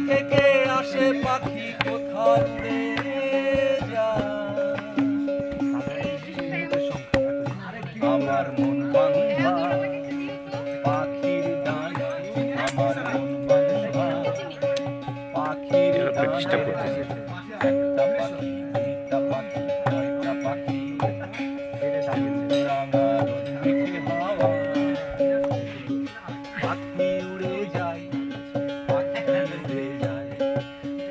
থেকে আসে পাখি কোথায় উড়ে যায়, আমার মন বাঁধা পাখির ডানা, আমার মন বাঁধা পাখির ডানা। একটা পাখি, দুইটা পাখি, ছয়টা পাখি, রাঙা রোদ মেঘে হাওয়া, পাখি উড়ে যায়, পাখি উড়ে যায়,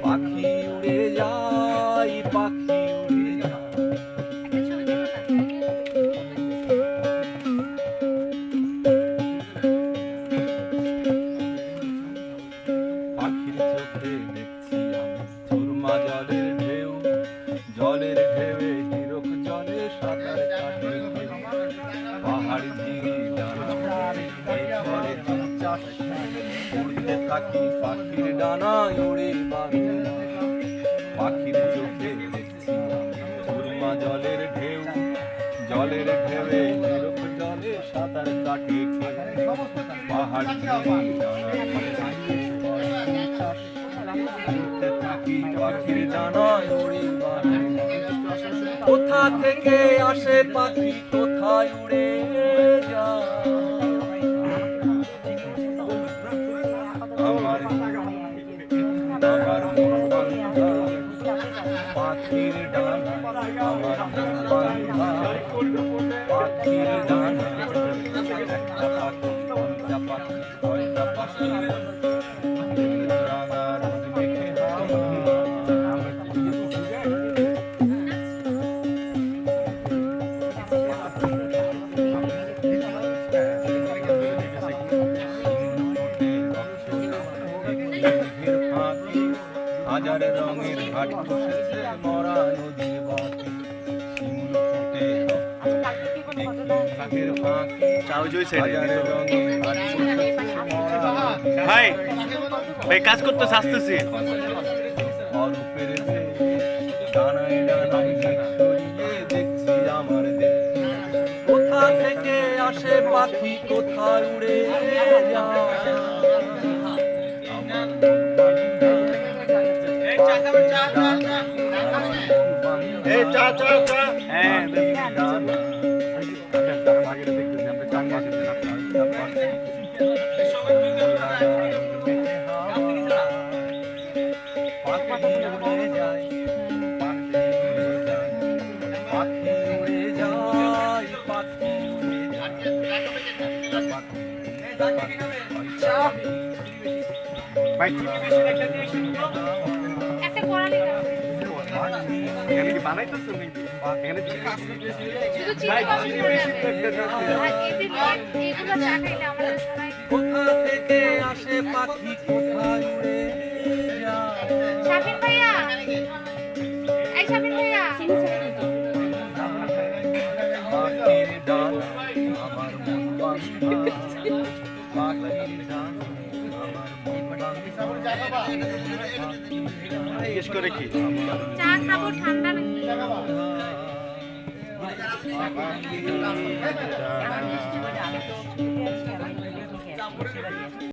পাখি উড়ে যায়, পাখি উড়ে যায়। পাখির চোখে দেখছি আমি সুরমা জলের ঢেউ, জলের ঢেউয়ে হিরক জলে সাঁতার কাটে পাহাড় ঝিরি ডানা ঝড়ে চাষ উড়তে থাকি পাখির ডানায় উড়ে বাঁধে। পাখির চোখে দেখছি আমি সুরমা জলের ঢেউ, জলের ঢেউয়ে হিরক জলে সাঁতার কাটে পাহাড় ঝিরি ডানা উড়তে থাকি পাখির ডানায় উড়ে বাঁধে। কোথা থেকে আসে পাখি কোথায় উড়ে যায়, আমার আমার মন বাঁধা পাখির ডানা, আমার মন বাঁধা পাখির ডানা। একটা পাখি, দুইটা পাখি, ছয়টা পাখি, রাঙা রোদ মেঘে হাওয়া। হাজার রঙের ঘাট বসেছে মরা নদীর বাঁকে, শিমুল ফুটে কাঠের ফাঁকে, হাজার রঙের ঘাট বসেছে মরা নদীর ভাই ভাই কাজ করতে আসতেছি। অরূপের দেশ, ডানায় ডানায় মেঘ ছড়িয়ে দেখছি আমার দেশ। কোথা থেকে আসে পাখি কোথায় উড়ে যায়, আমার মন বাঁধা একটা করালি দাও। এখানে কি বানাইতেছো নাকি? এখানে শুধু চিনি বেশি একটা দাও। আর এগুলো চা খাইলে আমাদের সবাই। কোথা থেকে আসে পাখি কোথায় উড়ে যায়, শাফিন ভাইয়া, এই শাফিন ভাইয়া, পাখির ডানা, আমার মন বাঁধা পাখির ডানা, আমার মন বাঁধা। জিজ্ঞেস করে কি চা খাবো ঠান্ডা নাকি? পাখির ডানা।